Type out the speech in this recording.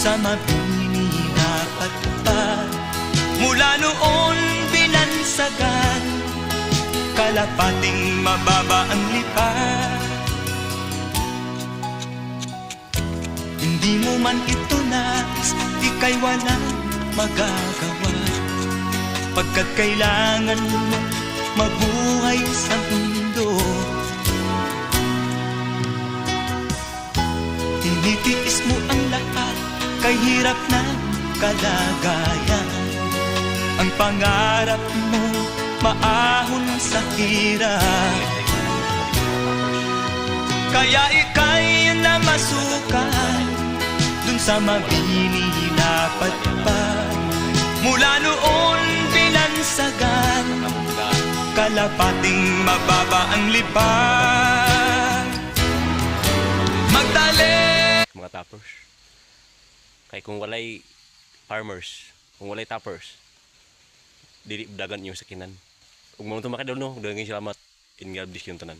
sa mabini na patpad. Mula noon binansagan, kalapating mababa ang lipad. Hindi mo man ito nais, ika'y walang magagawa, pagkat kailangan mo mabuhay sa mundo. Tinitiis mo ang lahat, kay hirap ng kalagayan. Ang pangarap mo maahon sa hirap, kaya ika'y namasukan dun sa mabini na patpad. Mula noon binansagan, kalapating mababa ang lipad. Magdali mga toppers. Kay kung walay farmers, kung walay toppers, dili dagan yung sakinan. Ug mo tumakay daw no, dagang salamat. In God bless yung tanan.